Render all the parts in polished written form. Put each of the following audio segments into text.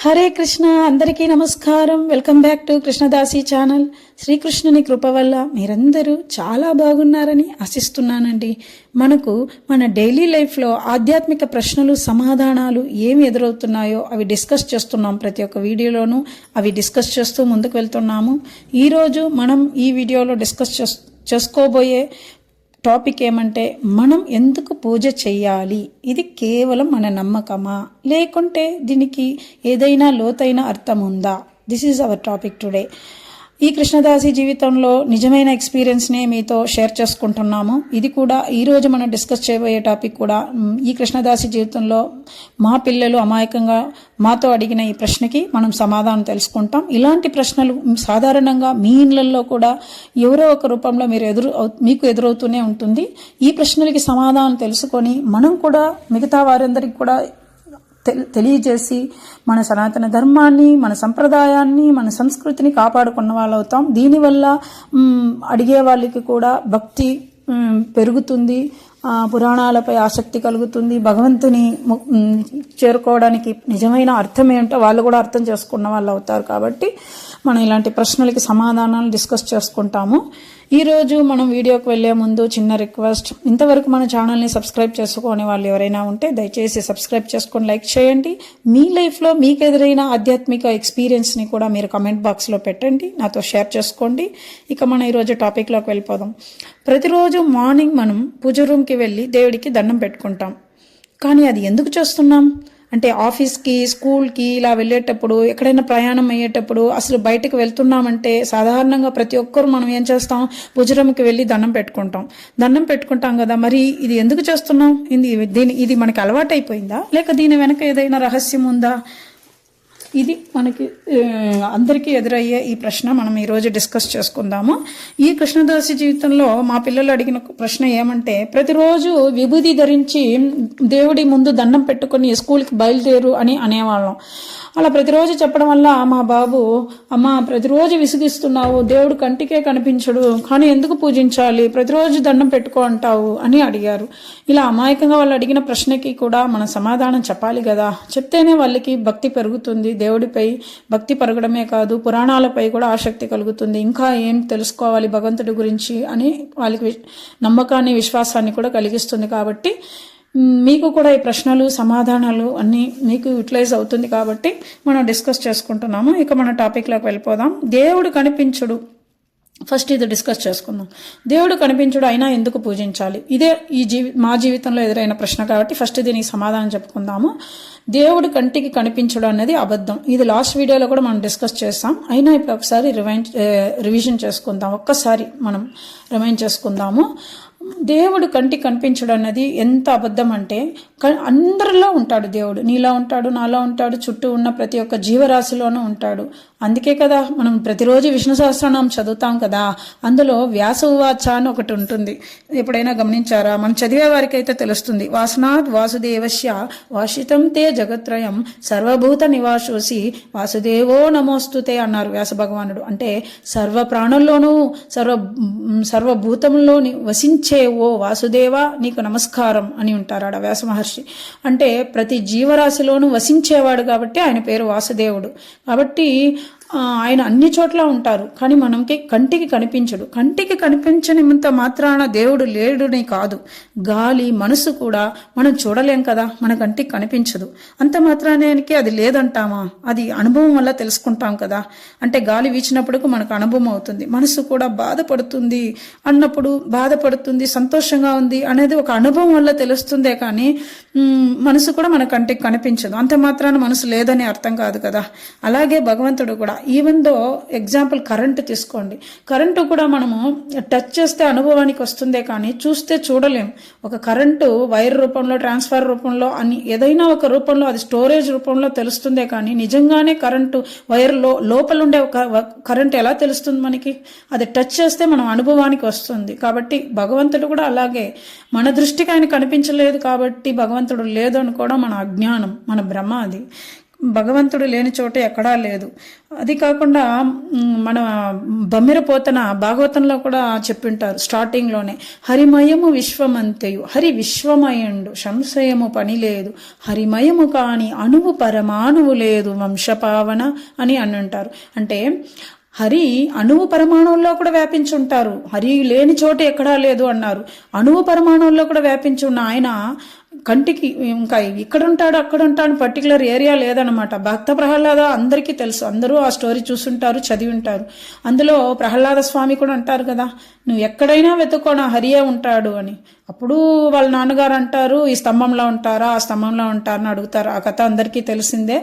హరే కృష్ణ. అందరికీ నమస్కారం. Welcome back to Krishnadasi channel. శ్రీకృష్ణుని కృప వల్ల మీరందరూ చాలా బాగున్నారని ఆశిస్తున్నానండి. మనకు మన డైలీ లైఫ్లో ఆధ్యాత్మిక ప్రశ్నలు సమాధానాలు ఏమి ఎదురవుతున్నాయో అవి డిస్కస్ చేస్తున్నాం. ప్రతి ఒక్క వీడియోలోనూ అవి డిస్కస్ చేస్తూ ముందుకు వెళ్తున్నాము. ఈరోజు మనం ఈ వీడియోలో డిస్కస్ చేసుకోబోయే టాపిక్ ఏమంటే, మనం ఎందుకు పూజ చెయ్యాలి? ఇది కేవలం మన నమ్మకమా, లేకుంటే దీనికి ఏదైనా లోతైన అర్థం ఉందా? This is our topic today. ఈ కృష్ణదాసి జీవితంలో నిజమైన ఎక్స్పీరియన్స్ని మీతో షేర్ చేసుకుంటున్నాము. ఇది కూడా ఈరోజు మనం డిస్కస్ చేయబోయే టాపిక్ కూడా ఈ కృష్ణదాసి జీవితంలో మా పిల్లలు అమాయకంగా మాతో అడిగిన ఈ ప్రశ్నకి మనం సమాధానం తెలుసుకుంటాం. ఇలాంటి ప్రశ్నలు సాధారణంగా మీ ఇళ్లలో కూడా ఎవరో ఒక రూపంలో మీకు ఎదురవుతూనే ఉంటుంది. ఈ ప్రశ్నలకి సమాధానం తెలుసుకొని మనం కూడా మిగతా వారందరికీ కూడా తెలియజేసి మన సనాతన ధర్మాన్ని, మన సంప్రదాయాన్ని, మన సంస్కృతిని కాపాడుకున్న వాళ్ళు అవుతాం. దీనివల్ల అడిగే వాళ్ళకి కూడా భక్తి పెరుగుతుంది, పురాణాలపై ఆసక్తి కలుగుతుంది. భగవంతుని చేరుకోవడానికి నిజమైన అర్థం ఏంటో వాళ్ళు కూడా అర్థం చేసుకున్న వాళ్ళు అవుతారు. కాబట్టి మనం ఇలాంటి ప్రశ్నలకి సమాధానాలు డిస్కస్ చేసుకుంటాము. ఈరోజు మనం వీడియోకి వెళ్లే ముందు చిన్న రిక్వెస్ట్, ఇంతవరకు మన ఛానల్ని సబ్స్క్రైబ్ చేసుకోని వాళ్ళు ఎవరైనా ఉంటే దయచేసి సబ్స్క్రైబ్ చేసుకొని లైక్ చేయండి. మీ లైఫ్లో మీకు ఎదురైన ఆధ్యాత్మిక ఎక్స్పీరియన్స్ని కూడా మీరు కమెంట్ బాక్స్లో పెట్టండి, నాతో షేర్ చేసుకోండి. ఇక మనం ఈరోజు టాపిక్లోకి వెళ్ళిపోదాం. ప్రతిరోజు మార్నింగ్ మనం పూజ రూమ్కి వెళ్ళి దేవుడికి దండం పెట్టుకుంటాం. కానీ అది ఎందుకు చేస్తున్నాం అంటే, ఆఫీస్కి, స్కూల్కి ఇలా వెళ్ళేటప్పుడు, ఎక్కడైనా ప్రయాణం అయ్యేటప్పుడు, అసలు బయటకు వెళ్తున్నామంటే సాధారణంగా ప్రతి ఒక్కరు మనం ఏం చేస్తాం, పూజరూమ్కి వెళ్ళి దండం పెట్టుకుంటాం కదా. మరి ఇది ఎందుకు చేస్తున్నాం? ఇది మనకి అలవాటైపోయిందా, లేక దీని వెనక ఏదైనా రహస్యం ఉందా? ఇది మనకి అందరికీ ఎదురయ్యే ఈ ప్రశ్న మనం ఈరోజు డిస్కస్ చేసుకుందాము. ఈ కృష్ణదాసి జీవితంలో మా పిల్లలు అడిగిన ప్రశ్న ఏమంటే, ప్రతిరోజు విభూది ధరించి దేవుడి ముందు దండం పెట్టుకుని స్కూల్కి బయలుదేరు అని అనేవాళ్ళం. అలా ప్రతిరోజు చెప్పడం వల్ల మా బాబు, అమ్మ ప్రతిరోజు విసిగిస్తున్నావు, దేవుడు కంటికే కనిపించడు, కానీ ఎందుకు పూజించాలి, ప్రతిరోజు దండం పెట్టుకో అంటావు అని అడిగారు. ఇలా అమాయకంగా వాళ్ళు అడిగిన ప్రశ్నకి కూడా మనం సమాధానం చెప్పాలి కదా. చెప్తేనే వాళ్ళకి భక్తి పెరుగుతుంది. దేవుడిపై భక్తి పెరగడమే కాదు, పురాణాలపై కూడా ఆసక్తి కలుగుతుంది. ఇంకా ఏం తెలుసుకోవాలి భగవంతుడి గురించి అని వాళ్ళకి నమ్మకాన్ని, విశ్వాసాన్ని కూడా కలిగిస్తుంది. కాబట్టి మీకు కూడా ఈ ప్రశ్నలు, సమాధానాలు అన్నీ మీకు యూటిలైజ్ అవుతుంది కాబట్టి మనం డిస్కస్ చేసుకుంటున్నాము. ఇక మన టాపిక్లోకి వెళ్ళిపోదాం. దేవుడు కనిపించుడు. ఫస్ట్ ఇది డిస్కస్ చేసుకుందాం. దేవుడు కనిపించుడు అయినా ఎందుకు పూజించాలి? ఇదే మా జీవితంలో ఎదురైన ప్రశ్న కాబట్టి ఫస్ట్ దీనికి సమాధానం చెప్పుకుందాము. దేవుడు కంటికి కనిపించడం అనేది అబద్ధం. ఇది లాస్ట్ వీడియోలో కూడా మనం డిస్కస్ చేస్తాం. అయినా ఇప్పుడు ఒకసారి రివిజన్ చేసుకుందాం. ఒక్కసారి మనం రిమైండ్ చేసుకుందాము. దేవుడు కంటికి కనిపించడం అన్నది ఎంత అబద్ధం అంటే, అందరిలో ఉంటాడు దేవుడు. నీలో ఉంటాడు, నాలో ఉంటాడు, చుట్టూ ఉన్న ప్రతి ఒక్క జీవరాశిలోనూ ఉంటాడు. అందుకే కదా మనం ప్రతిరోజు విష్ణు సహస్రనామం చదువుతాం కదా. అందులో వ్యాస ఉవాచ అని ఒకటి ఉంటుంది. ఎప్పుడైనా గమనించారా? మనం చదివే వారికి అయితే తెలుస్తుంది. వాసనాత్ వాసుదేవస్య వాసితం తే జగత్రయం సర్వభూత నివాసోసి వాసుదేవో నమోస్తుతే అన్నారు వ్యాస భగవానుడు. అంటే సర్వ ప్రాణుల్లోనూ సర్వభూతంలో వసించే ఓ వాసుదేవ నీకు నమస్కారం అని ఉంటారు ఆడ వ్యాస మహర్షి. అంటే ప్రతి జీవరాశిలోనూ వసించేవాడు కాబట్టి ఆయన పేరు వాసుదేవుడు. కాబట్టి ఆయన అన్ని చోట్ల ఉంటారు, కానీ మనకి కంటికి కనిపించడు. కంటికి కనిపించనింత మాత్రాన దేవుడు లేడుని కాదు, గాలి, మనసు కూడా మనం చూడలేం కదా, మన కంటికి కనిపించదు. అంత మాత్రానికి అది లేదంటామా? అది అనుభవం వల్ల తెలుసుకుంటాం కదా. అంటే గాలి వీచినప్పుడు మనకు అనుభవం అవుతుంది. మనసు కూడా బాధపడుతుంది అన్నప్పుడు బాధపడుతుంది, సంతోషంగా ఉంది అనేది ఒక అనుభవం వల్ల తెలుస్తుందే కానీ మనసు కూడా మన కంటికి కనిపించదు. అంత మాత్రాన మనసు లేదని అర్థం కాదు కదా. అలాగే భగవంతుడు కూడా, ఈవెన్ దో ఎగ్జాంపుల్ కరెంటు తీసుకోండి. కరెంటు కూడా మనము టచ్ చేస్తే అనుభవానికి వస్తుందే కానీ చూస్తే చూడలేం. ఒక కరెంటు వైర్ రూపంలో, ట్రాన్స్ఫర్ రూపంలో అని ఏదైనా ఒక రూపంలో, అది స్టోరేజ్ రూపంలో తెలుస్తుందే కానీ నిజంగానే కరెంటు వైర్ లోపల ఉండే కరెంటు ఎలా తెలుస్తుంది మనకి? అది టచ్ చేస్తే మనం అనుభవానికి వస్తుంది. కాబట్టి భగవంతుడు కూడా అలాగే, మన దృష్టికి ఆయన కనిపించలేదు కాబట్టి భగవంతుడు లేదు అనుకోవడం మన అజ్ఞానం, మన భ్రమ. అది భగవంతుడు లేని చోట ఎక్కడా లేదు. అది కాకుండా మన బమ్మెరపోతన భాగవతంలో కూడా చెప్పింటారు స్టార్టింగ్లోనే, హరిమయము విశ్వమంతయు, హరి విశ్వమయండు సంశయము పని లేదు, హరిమయము కాని అణువు పరమాణువు లేదు వంశపావన అని అంటారు. అంటే హరి అణువు పరమాణువుల్లో కూడా వ్యాపించుంటారు, హరి లేని చోట ఎక్కడా లేదు అన్నారు. అణువు పరమాణువుల్లో కూడా వ్యాపించున్న ఆయన కంటికి ఇంకా ఇక్కడ ఉంటాడు అక్కడ ఉంటాడు పర్టికులర్ ఏరియా లేదనమాట. భక్త ప్రహ్లాద అందరికీ తెలుసు, అందరూ ఆ స్టోరీ చూసుంటారు, చదివి ఉంటారు. అందులో ప్రహ్లాద స్వామి కూడా అంటారు కదా, నువ్వు ఎక్కడైనా వెతుక్కోనా హరియే ఉంటాడు అని. అప్పుడు వాళ్ళ నాన్నగారు అంటారు, ఈ స్తంభంలో ఉంటారా ఆ స్తంభంలో ఉంటారని అడుగుతారు. ఆ కథ అందరికీ తెలిసిందే.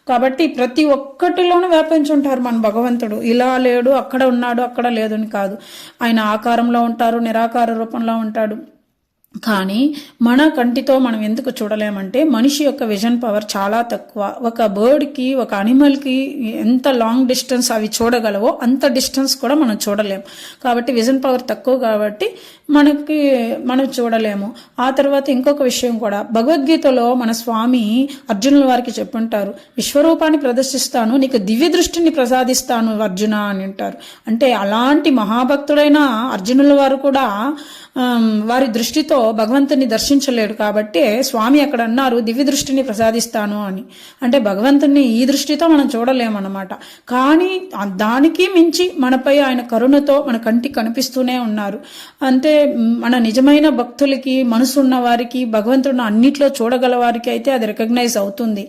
కాబట్టి ప్రతి ఒక్కటిలోనూ వ్యాపించుంటారు మన భగవంతుడు. ఇలా లేడు అక్కడ ఉన్నాడు అక్కడ లేదు అని కాదు. ఆయన ఆకారంలో ఉంటారు, నిరాకార రూపంలో ఉంటాడు. కానీ మన కంటితో మనం ఎందుకు చూడలేమంటే మనిషి యొక్క విజన్ పవర్ చాలా తక్కువ. ఒక బర్డ్కి ఒక అనిమల్కి ఎంత లాంగ్ డిస్టెన్స్ అవి చూడగలవో అంత డిస్టెన్స్ కూడా మనం చూడలేము. కాబట్టి విజన్ పవర్ తక్కువ కాబట్టి మనం చూడలేము. ఆ తర్వాత ఇంకొక విషయం కూడా, భగవద్గీతలో మన స్వామి అర్జునుల వారికి చెప్పుంటారు, విశ్వరూపాన్ని ప్రదర్శిస్తాను నీకు దివ్య దృష్టిని ప్రసాదిస్తాను అర్జున అని అంటారు. అంటే అలాంటి మహాభక్తుడైన అర్జునుల వారు కూడా వారి దృష్టితో భగవంతుని దర్శించలేడు. కాబట్టి స్వామి అక్కడ అన్నారు దివ్య దృష్టిని ప్రసాదిస్తాను అని. అంటే భగవంతుని ఈ దృష్టితో మనం చూడలేమన్నమాట. కానీ దానికి మించి మనపై ఆయన కరుణతో మన కంటికి కనిపిస్తూనే ఉన్నారు. అంటే మన నిజమైన భక్తులకి, మనసు ఉన్న వారికి, భగవంతుడిని అన్నిట్లో చూడగల వారికి అయితే అది రికగ్నైజ్ అవుతుంది.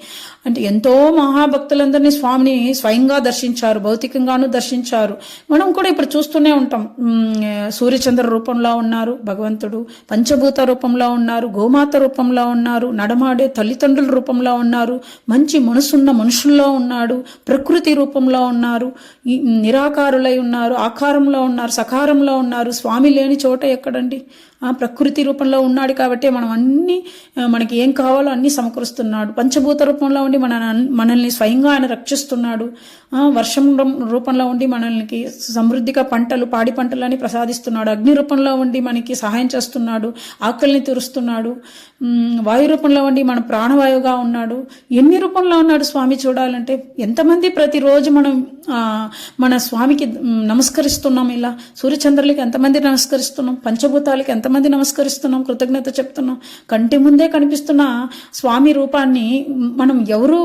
అంటే ఎంతో మహాభక్తులందరినీ స్వామిని స్వయంగా దర్శించారు, భౌతికంగానూ దర్శించారు. మనం కూడా ఇప్పుడు చూస్తూనే ఉంటాం. సూర్యచంద్ర రూపంలో ఉన్నారు భగవంతుడు, పంచభూత రూపంలో ఉన్నారు, గోమాత రూపంలో ఉన్నారు, నడమాడే తల్లిదండ్రుల రూపంలో ఉన్నారు, మంచి మనసున్న మనుషుల్లో ఉన్నాడు, ప్రకృతి రూపంలో ఉన్నారు, నిరాకారులై ఉన్నారు, ఆకారంలో ఉన్నారు, సకారంలో ఉన్నారు. స్వామి లేని చోట ఎక్కడండి? ప్రకృతి రూపంలో ఉన్నాడు కాబట్టి మనకి ఏం కావాలో అన్నీ సమకూరుస్తున్నాడు. పంచభూత రూపంలో ఉండి మనల్ని స్వయంగా ఆయన రక్షిస్తున్నాడు. వర్షం రూపంలో ఉండి మనల్ని సమృద్ధిగా పాడి పంటలని ప్రసాదిస్తున్నాడు. అగ్ని రూపంలో ఉండి మనకి సహాయం చేస్తున్నాడు, ఆకలిని తీరుస్తున్నాడు. వాయు రూపంలో ఉండి మన ప్రాణవాయువుగా ఉన్నాడు. ఎన్ని రూపంలో ఉన్నాడు స్వామి చూడాలంటే. ఎంతమంది ప్రతిరోజు మన స్వామికి నమస్కరిస్తున్నాం. ఇలా సూర్యచంద్రులకి ఎంతమంది నమస్కరిస్తున్నాం, పంచభూతాలకి ఎంతమంది నమస్కరిస్తున్నాం, కృతజ్ఞత చెప్తున్నాం. కంటి ముందే కనిపిస్తున్న స్వామి రూపాన్ని మనం ఎవరు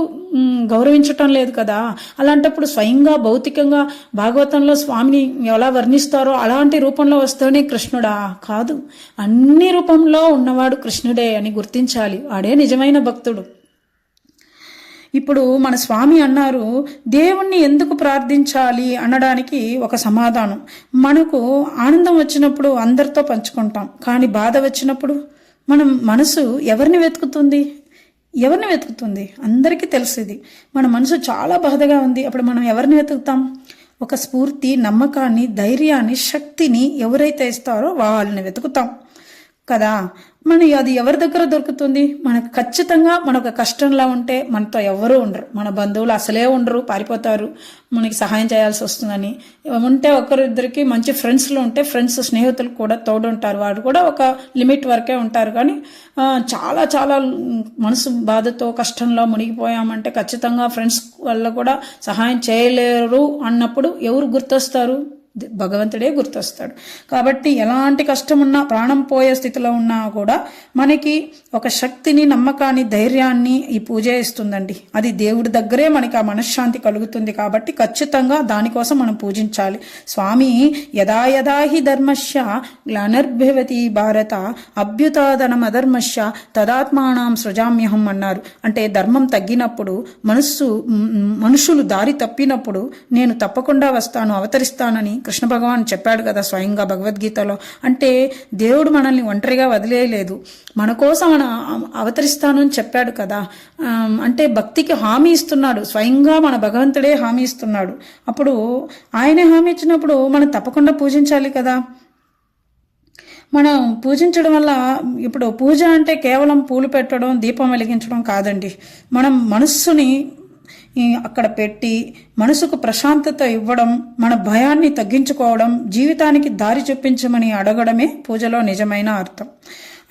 గౌరవించటం లేదు కదా. అలాంటప్పుడు స్వయంగా భౌతికంగా భాగవతంలో స్వామిని ఎలా వర్ణిస్తారో అలాంటి రూపంలో వస్తేనే కృష్ణుడా? కాదు, అన్ని రూపంలో ఉన్నవాడు కృష్ణుడే అని గుర్తించాలి. వాడే నిజమైన భక్తుడు. ఇప్పుడు మన స్వామి అన్నారు, దేవుణ్ణి ఎందుకు ప్రార్థించాలి అనడానికి ఒక సమాధానం. మనకు ఆనందం వచ్చినప్పుడు అందరితో పంచుకుంటాం, కానీ బాధ వచ్చినప్పుడు మనం మనసు ఎవరిని వెతుకుతుంది? అందరికీ తెలుసు ఇది. మన మనసు చాలా బాధగా ఉంది, అప్పుడు మనం ఎవరిని వెతుకుతాం? ఒక స్ఫూర్తి, నమ్మకాన్ని, ధైర్యాన్ని, శక్తిని ఎవరైతే ఇస్తారో వాళ్ళని వెతుకుతాం కదా. అది ఎవరి దగ్గర దొరుకుతుంది? మనకు ఖచ్చితంగా మనకు కష్టంలో ఉంటే మనతో ఎవరూ ఉండరు. మన బంధువులు అసలే ఉండరు, పారిపోతారు మనకి సహాయం చేయాల్సి వస్తుందని. ఉంటే ఒకరిద్దరికి మంచి ఫ్రెండ్స్లో ఉంటే ఫ్రెండ్స్, స్నేహితులు కూడా తోడుంటారు. వాడు కూడా ఒక లిమిట్ వరకే ఉంటారు. కానీ చాలా చాలా మనసు బాధతో కష్టంలో మునిగిపోయామంటే ఖచ్చితంగా ఫ్రెండ్స్ వల్ల కూడా సహాయం చేయలేరు అన్నప్పుడు ఎవరు గుర్తొస్తారు? భగవంతుడే గుర్తొస్తాడు. కాబట్టి ఎలాంటి కష్టం ఉన్నా, ప్రాణం పోయే స్థితిలో ఉన్నా కూడా మనకి ఒక శక్తిని, నమ్మకాన్ని, ధైర్యాన్ని ఈ పూజ ఇస్తుందండి. అది దేవుడి దగ్గరే మనకి ఆ మనశ్శాంతి కలుగుతుంది. కాబట్టి ఖచ్చితంగా దానికోసం మనం పూజించాలి. స్వామి యదా యదా హి ధర్మస్య గ్లానిర్భవతి భారత అభ్యుతాదనమధర్మస్య తదాత్మానం సృజామ్యహం అన్నారు. అంటే ధర్మం తగ్గినప్పుడు, మనుషులు దారి తప్పినప్పుడు నేను తప్పకుండా వస్తాను, అవతరిస్తానని కృష్ణ భగవాన్ చెప్పాడు కదా స్వయంగా భగవద్గీతలో. అంటే దేవుడు మనల్ని ఒంటరిగా వదిలేయలేదు, మన కోసం అవతరిస్తాను అని చెప్పాడు కదా. అంటే భక్తికి హామీ ఇస్తున్నాడు, స్వయంగా మన భగవంతుడే హామీ ఇస్తున్నాడు. అప్పుడు ఆయనే హామీ ఇచ్చినప్పుడు మనం తప్పకుండా పూజించాలి కదా. మనం పూజించడం వల్ల, ఇప్పుడు పూజ అంటే కేవలం పూలు పెట్టడం, దీపం వెలిగించడం కాదండి. మనం మనస్సుని అక్కడ పెట్టి మనసుకు ప్రశాంతత ఇవ్వడం, మన భయాన్ని తగ్గించుకోవడం, జీవితానికి దారి చూపించమని అడగడమే పూజలో నిజమైన అర్థం.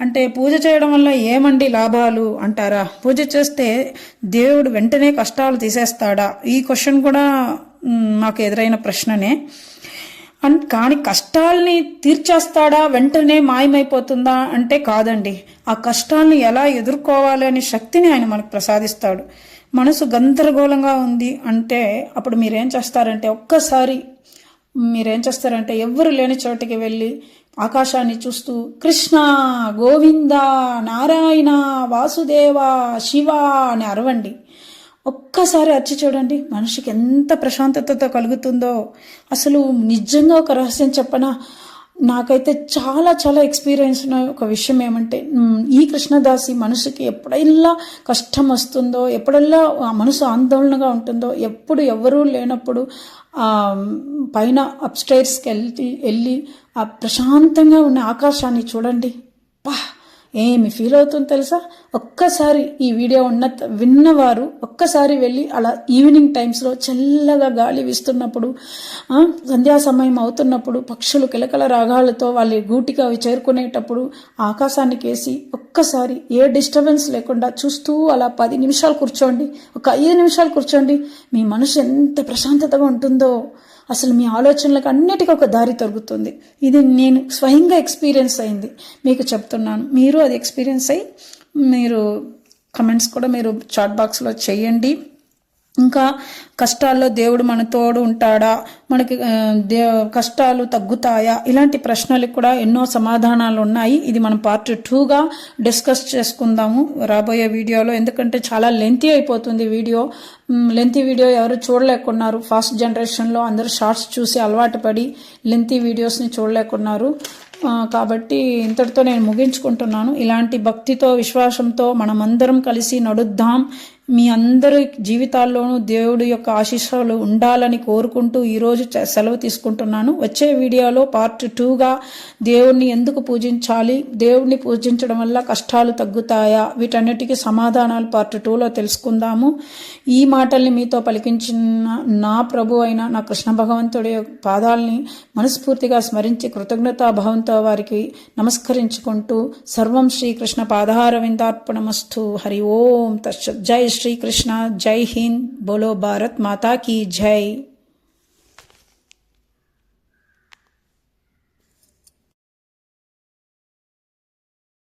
అంటే పూజ చేయడం వల్ల ఏమండి లాభాలు అంటారా? పూజ చేస్తే దేవుడు వెంటనే కష్టాలు తీసేస్తాడా? ఈ క్వశ్చన్ కూడా మాకు ఎదురైన ప్రశ్ననే. కానీ కష్టాల్ని తీర్చేస్తాడా, వెంటనే మాయమైపోతుందా అంటే కాదండి. ఆ కష్టాల్ని ఎలా ఎదుర్కోవాలి అనే శక్తిని ఆయన మనకు ప్రసాదిస్తాడు. మనసు గందరగోళంగా ఉంది అంటే అప్పుడు మీరేం చేస్తారంటే ఎవ్వరు లేని చోటికి వెళ్ళి ఆకాశాన్ని చూస్తూ కృష్ణ, గోవింద, నారాయణ, వాసుదేవ, శివ అని అరవండి. ఒక్కసారి అర్చి చూడండి, మనిషికి ఎంత ప్రశాంతతతో కలుగుతుందో. అసలు నిజంగా ఒక రహస్యం చెప్పనా, నాకైతే చాలా చాలా ఎక్స్పీరియన్స్ ఉన్న ఒక విషయం ఏమంటే, ఈ కృష్ణదాసి మనసుకి ఎప్పుడైనా కష్టం వస్తుందో, ఎప్పుడల్లా ఆ మనసు ఆందోళనగా ఉంటుందో, ఎప్పుడు ఎవరూ లేనప్పుడు పైన అప్స్టైర్స్కి వెళ్ళి ఆ ప్రశాంతంగా ఉన్న ఆకాశాన్ని చూడండి. ఏమి ఫీల్ అవుతుందో తెలుసా? ఒక్కసారి ఈ వీడియో విన్నవారు ఒక్కసారి వెళ్ళి అలా ఈవినింగ్ టైమ్స్లో చల్లగా గాలి వీస్తున్నప్పుడు, సంధ్యా సమయం అవుతున్నప్పుడు, పక్షులు కిలకల రాగాలతో వాళ్ళ గూటికి అవి చేరుకునేటప్పుడు ఆకాశాన్ని కేసి ఒక్కసారి ఏ డిస్టర్బెన్స్ లేకుండా చూస్తూ అలా 10 నిమిషాలు కూర్చోండి, ఒక 5 నిమిషాలు కూర్చోండి. మీ మనసు ఎంత ప్రశాంతతగా ఉంటుందో, అసలు మీ ఆలోచనలకు అన్నిటికీ ఒక దారి తొలుగుతుంది. ఇది నేను స్వయంగా ఎక్స్పీరియన్స్ అయింది, మీకు చెప్తున్నాను. మీరు అది ఎక్స్పీరియన్స్ అయ్యి మీరు కమెంట్స్ కూడా మీరు చాట్ బాక్స్లో చేయండి. ఇంకా కష్టాల్లో దేవుడు మన తోడు ఉంటాడా, మనకి కష్టాలు తగ్గుతాయా, ఇలాంటి ప్రశ్నలకు కూడా ఎన్నో సమాధానాలు ఉన్నాయి. ఇది మనం పార్ట్ 2గా డిస్కస్ చేసుకుందాము రాబోయే వీడియోలో. ఎందుకంటే చాలా లెంతీ అయిపోతుంది వీడియో. లెంతీ వీడియో ఎవరు చూడలేకున్నారు. ఫాస్ట్ జనరేషన్లో అందరూ షార్ట్స్ చూసి అలవాటు పడి లెంతీ వీడియోస్ని చూడలేకున్నారు. కాబట్టి ఇంతటితో నేను ముగించుకుంటున్నాను. ఇలాంటి భక్తితో, విశ్వాసంతో మనమందరం కలిసి నడుద్దాం. మీ అందరి జీవితాల్లోనూ దేవుడి యొక్క ఆశీస్సులు ఉండాలని కోరుకుంటూ ఈరోజు సెలవు తీసుకుంటున్నాను. వచ్చే వీడియోలో పార్ట్ 2గా దేవుణ్ణి ఎందుకు పూజించాలి, దేవుణ్ణి పూజించడం వల్ల కష్టాలు తగ్గుతాయా, వీటన్నిటికీ సమాధానాలు పార్ట్ 2లో తెలుసుకుందాము. ఈ మాటల్ని మీతో పలికించిన నా ప్రభు అయిన నా కృష్ణ భగవంతుడి పాదాలని మనస్ఫూర్తిగా స్మరించి కృతజ్ఞతాభావంతో వారికి నమస్కరించుకుంటూ సర్వం శ్రీకృష్ణ పాదారవిందార్పణమస్తు. హరి ఓం తత్సత్. జై శ్రీ కృష్ణ, జై హింద్, బోలో భారత్ మాతా కీ జై.